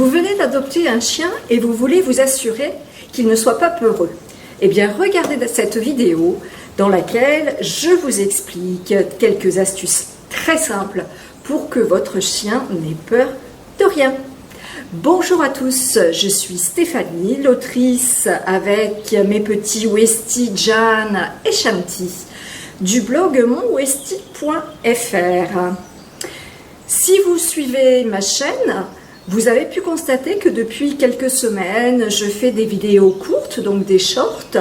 Vous venez d'adopter un chien et vous voulez vous assurer qu'il ne soit pas peureux. Eh bien, regardez cette vidéo dans laquelle je vous explique quelques astuces très simples pour que votre chien n'ait peur de rien. Bonjour à tous, je suis Stéphanie, l'autrice avec mes petits Westie, Jan et Shanti du blog monwestie.fr. Si vous suivez ma chaîne, vous avez pu constater que depuis quelques semaines, je fais des vidéos courtes, donc des shorts,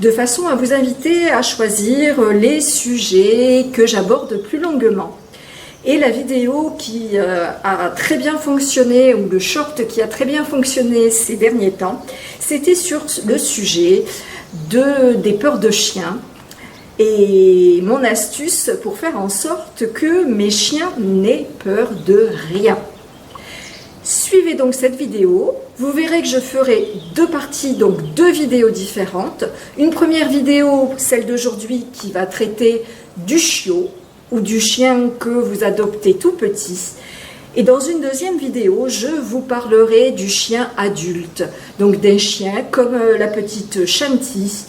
de façon à vous inviter à choisir les sujets que j'aborde plus longuement. Et la vidéo qui a très bien fonctionné, ou le short qui a très bien fonctionné ces derniers temps, c'était sur le sujet des peurs de chiens et mon astuce pour faire en sorte que mes chiens n'aient peur de rien. Suivez donc cette vidéo, vous verrez que je ferai deux parties, donc deux vidéos différentes. Une première vidéo, celle d'aujourd'hui, qui va traiter du chiot ou du chien que vous adoptez tout petit. Et dans une deuxième vidéo, je vous parlerai du chien adulte, donc d'un chien comme la petite Shanti,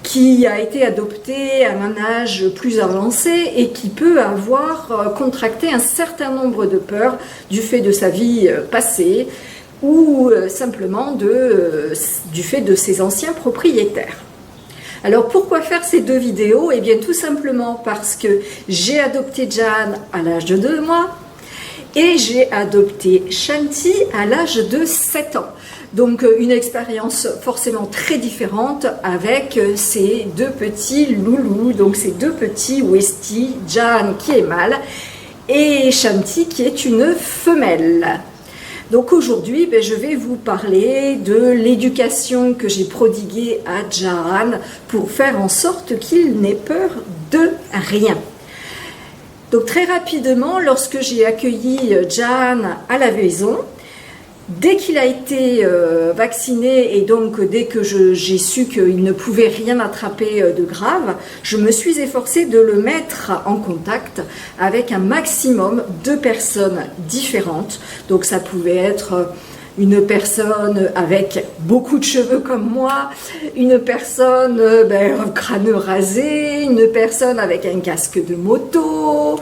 qui a été adopté à un âge plus avancé et qui peut avoir contracté un certain nombre de peurs du fait de sa vie passée ou simplement du fait de ses anciens propriétaires. Alors pourquoi faire ces deux vidéos? Eh bien tout simplement parce que j'ai adopté Jan à l'âge de 2 mois et j'ai adopté Shanti à l'âge de 7 ans. Donc une expérience forcément très différente avec ces deux petits loulous, donc ces deux petits Westie, Jan qui est mâle et Shanti qui est une femelle. Donc aujourd'hui, je vais vous parler de l'éducation que j'ai prodiguée à Jan pour faire en sorte qu'il n'ait peur de rien. Donc très rapidement, lorsque j'ai accueilli Jan à la maison, dès qu'il a été vacciné et donc dès que j'ai su qu'il ne pouvait rien attraper de grave, je me suis efforcée de le mettre en contact avec un maximum de personnes différentes. Donc ça pouvait être une personne avec beaucoup de cheveux comme moi, une personne crâne rasé, une personne avec un casque de moto,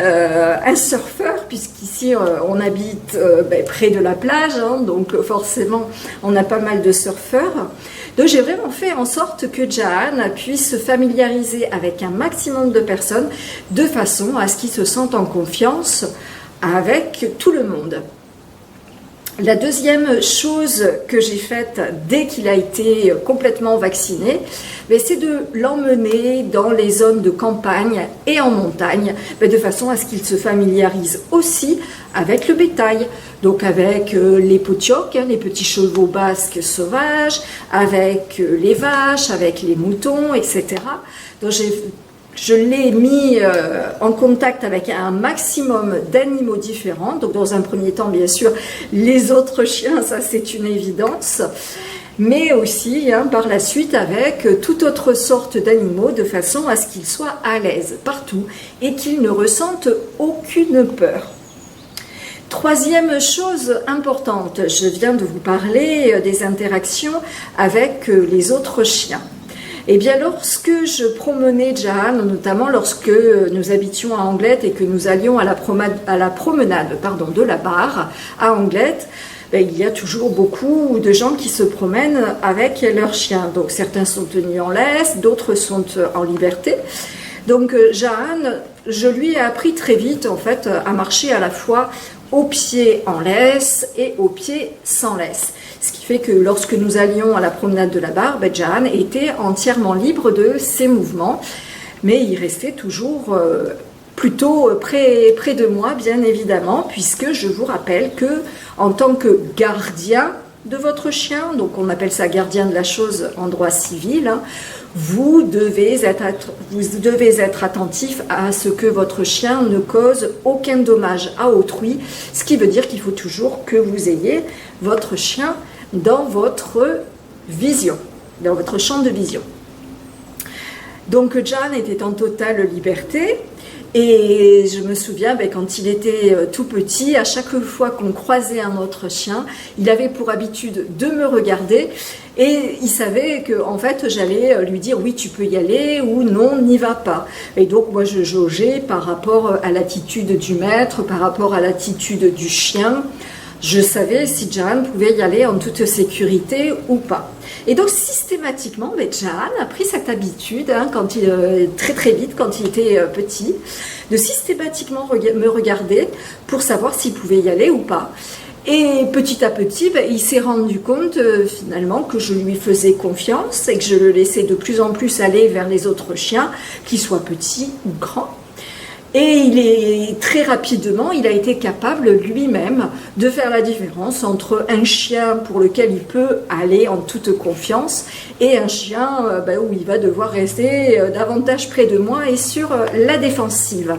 un surfeur, puisqu'ici on habite près de la plage, donc forcément on a pas mal de surfeurs. Donc j'ai vraiment fait en sorte que Jan puisse se familiariser avec un maximum de personnes de façon à ce qu'il se sente en confiance avec tout le monde. La deuxième chose que j'ai faite dès qu'il a été complètement vacciné, c'est de l'emmener dans les zones de campagne et en montagne, de façon à ce qu'il se familiarise aussi avec le bétail, donc avec les potiocs, les petits chevaux basques sauvages, avec les vaches, avec les moutons, etc. Donc je l'ai mis en contact avec un maximum d'animaux différents. Donc dans un premier temps, bien sûr, les autres chiens, ça c'est une évidence. Mais aussi par la suite avec toute autre sorte d'animaux de façon à ce qu'ils soient à l'aise partout et qu'ils ne ressentent aucune peur. Troisième chose importante, je viens de vous parler des interactions avec les autres chiens. Eh bien, lorsque je promenais Jan, notamment lorsque nous habitions à Anglet et que nous allions à la promenade de la Barre à Anglet, il y a toujours beaucoup de gens qui se promènent avec leurs chiens. Donc certains sont tenus en laisse, d'autres sont en liberté. Donc Jan, je lui ai appris très vite en fait à marcher à la fois aux pieds en laisse et aux pieds sans laisse. Ce qui fait que lorsque nous allions à la promenade de la Barre, Jan était entièrement libre de ses mouvements, mais il restait toujours plutôt près de moi, bien évidemment, puisque je vous rappelle que en tant que gardien de votre chien, donc on appelle ça gardien de la chose en droit civil, vous devez être attentif à ce que votre chien ne cause aucun dommage à autrui, ce qui veut dire qu'il faut toujours que vous ayez votre chien dans votre vision, dans votre champ de vision. Donc Jan était en totale liberté Et je me souviens, quand il était tout petit, à chaque fois qu'on croisait un autre chien, il avait pour habitude de me regarder et il savait que en fait j'allais lui dire oui tu peux y aller ou non n'y va pas. Et donc moi je jaugeais par rapport à l'attitude du maître, par rapport à l'attitude du chien. Je savais si Jahan pouvait y aller en toute sécurité ou pas. Et donc systématiquement, Jahan a pris cette habitude, très très vite quand il était petit, de systématiquement me regarder pour savoir s'il pouvait y aller ou pas. Et petit à petit, il s'est rendu compte finalement que je lui faisais confiance et que je le laissais de plus en plus aller vers les autres chiens, qu'ils soient petits ou grands. Et très rapidement, il a été capable lui-même de faire la différence entre un chien pour lequel il peut aller en toute confiance et un chien où il va devoir rester davantage près de moi et sur la défensive.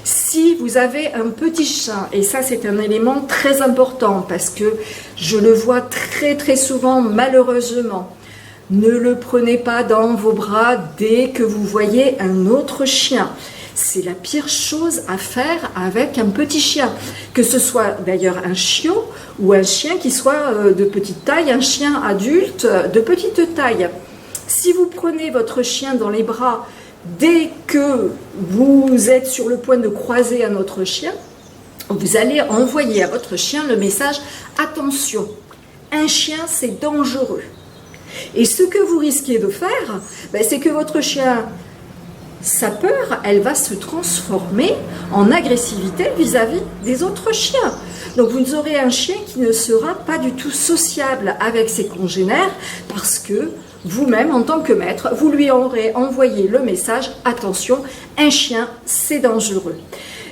Si vous avez un petit chien, et ça c'est un élément très important parce que je le vois très très souvent malheureusement, ne le prenez pas dans vos bras dès que vous voyez un autre chien. C'est la pire chose à faire avec un petit chien, que ce soit d'ailleurs un chiot ou un chien qui soit de petite taille, un chien adulte de petite taille. Si vous prenez votre chien dans les bras dès que vous êtes sur le point de croiser un autre chien, vous allez envoyer à votre chien le message « Attention, un chien c'est dangereux ». Et ce que vous risquez de faire, c'est que votre chien, sa peur, elle va se transformer en agressivité vis-à-vis des autres chiens. Donc vous aurez un chien qui ne sera pas du tout sociable avec ses congénères parce que vous-même, en tant que maître, vous lui aurez envoyé le message « Attention, un chien, c'est dangereux ».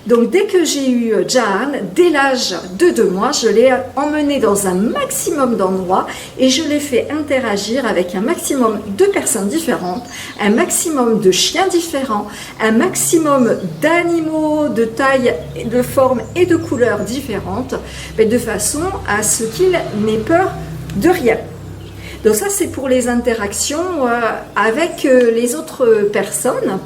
Donc dès que j'ai eu Jahan, dès l'âge de 2 mois, je l'ai emmené dans un maximum d'endroits et je l'ai fait interagir avec un maximum de personnes différentes, un maximum de chiens différents, un maximum d'animaux de taille, de forme et de couleurs différentes, de façon à ce qu'il n'ait peur de rien. Donc ça c'est pour les interactions avec les autres personnes.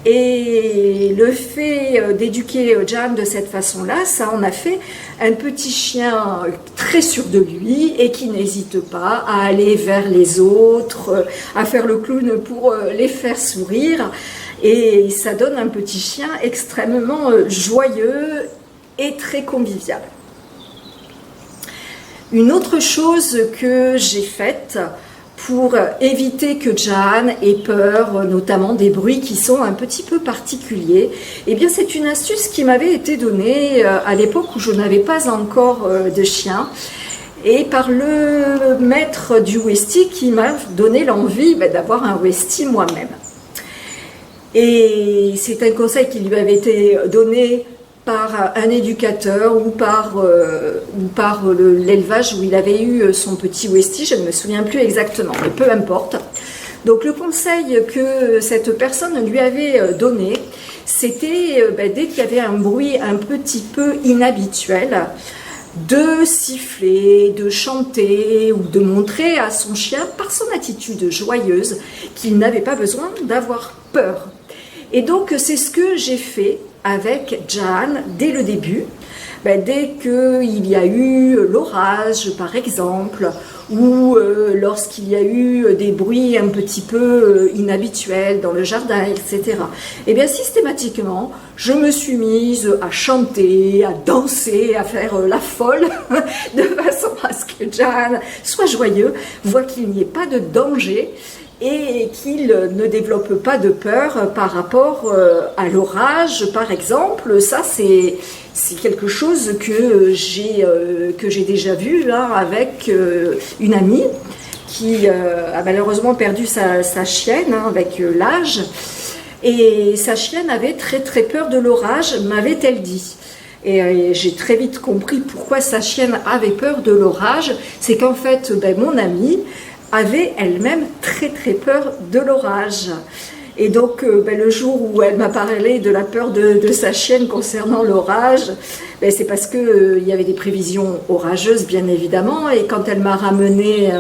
Et le fait d'éduquer Jahan de cette façon-là, ça en a fait un petit chien très sûr de lui et qui n'hésite pas à aller vers les autres, à faire le clown pour les faire sourire. Et ça donne un petit chien extrêmement joyeux et très convivial. Une autre chose que j'ai faite pour éviter que Jahan ait peur, notamment des bruits qui sont un petit peu particuliers, eh bien c'est une astuce qui m'avait été donnée à l'époque où je n'avais pas encore de chien, et par le maître du Westie qui m'a donné l'envie d'avoir un Westie moi-même. Et c'est un conseil qui lui avait été donné par un éducateur ou par l'élevage où il avait eu son petit Westie, je ne me souviens plus exactement, mais peu importe. Donc le conseil que cette personne lui avait donné, c'était dès qu'il y avait un bruit un petit peu inhabituel, de siffler, de chanter ou de montrer à son chien, par son attitude joyeuse, qu'il n'avait pas besoin d'avoir peur. Et donc c'est ce que j'ai fait avec Jahan dès le début, dès qu'il y a eu l'orage par exemple, ou lorsqu'il y a eu des bruits un petit peu inhabituels dans le jardin, etc. Et bien systématiquement, je me suis mise à chanter, à danser, à faire la folle, de façon à ce que Jahan soit joyeux, voit qu'il n'y ait pas de danger, et qu'il ne développe pas de peur par rapport à l'orage, par exemple. Ça, c'est quelque chose que j'ai déjà vu avec une amie qui a malheureusement perdu sa chienne avec l'âge. Et sa chienne avait très très peur de l'orage, m'avait-elle dit. Et j'ai très vite compris pourquoi sa chienne avait peur de l'orage. C'est qu'en fait, mon amie avait elle-même très très peur de l'orage. Et donc le jour où elle m'a parlé de la peur de sa chienne concernant l'orage, c'est parce qu'il y avait des prévisions orageuses bien évidemment, et quand elle m'a ramenée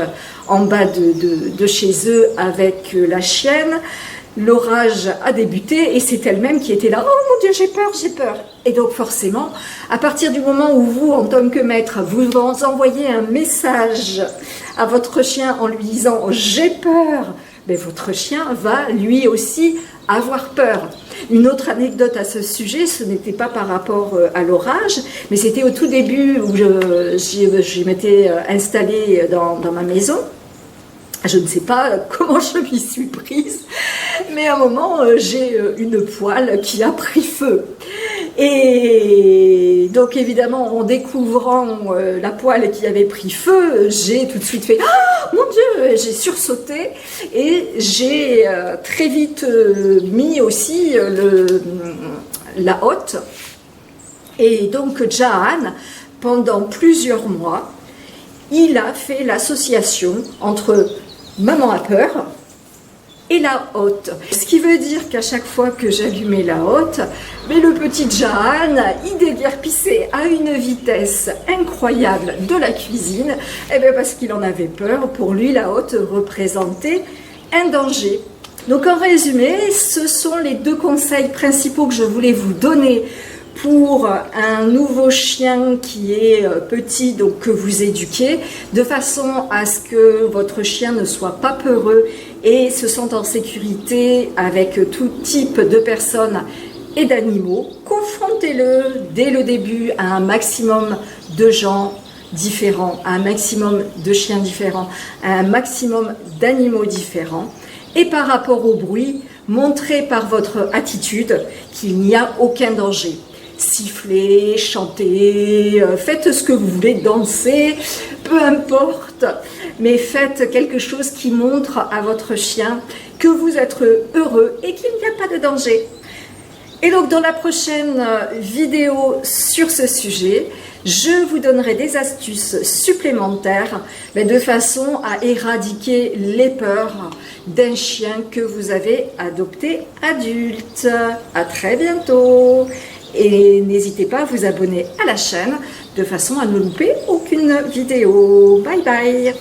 en bas de chez eux avec la chienne, l'orage a débuté et c'est elle-même qui était là. « Oh mon Dieu, j'ai peur, j'ai peur !» Et donc forcément, à partir du moment où vous, en tant que maître, vous envoyez un message à votre chien en lui disant « J'ai peur !» ben, votre chien va lui aussi avoir peur. Une autre anecdote à ce sujet, ce n'était pas par rapport à l'orage, mais c'était au tout début où je m'étais installée dans ma maison. Je ne sais pas comment je m'y suis prise, mais à un moment, j'ai une poêle qui a pris feu. Et donc évidemment, en découvrant la poêle qui avait pris feu, j'ai tout de suite fait « Ah, mon Dieu !» J'ai sursauté et j'ai très vite mis aussi la hotte. Et donc Jahan, pendant plusieurs mois, il a fait l'association entre maman a peur et la hotte. Ce qui veut dire qu'à chaque fois que j'allumais la hotte, mais le petit Jahan, il déguerpissait à une vitesse incroyable de la cuisine, et bien parce qu'il en avait peur. Pour lui, la hotte représentait un danger. Donc en résumé, ce sont les deux conseils principaux que je voulais vous donner pour un nouveau chien qui est petit, donc que vous éduquez, de façon à ce que votre chien ne soit pas peureux et se sente en sécurité avec tout type de personnes et d'animaux. Confrontez-le dès le début à un maximum de gens différents, à un maximum de chiens différents, à un maximum d'animaux différents. Et par rapport au bruit, montrez par votre attitude qu'il n'y a aucun danger. Sifflez, chantez, faites ce que vous voulez, dansez, peu importe, mais faites quelque chose qui montre à votre chien que vous êtes heureux et qu'il n'y a pas de danger. Et donc dans la prochaine vidéo sur ce sujet, je vous donnerai des astuces supplémentaires de façon à éradiquer les peurs d'un chien que vous avez adopté adulte. À très bientôt! Et n'hésitez pas à vous abonner à la chaîne de façon à ne louper aucune vidéo. Bye bye!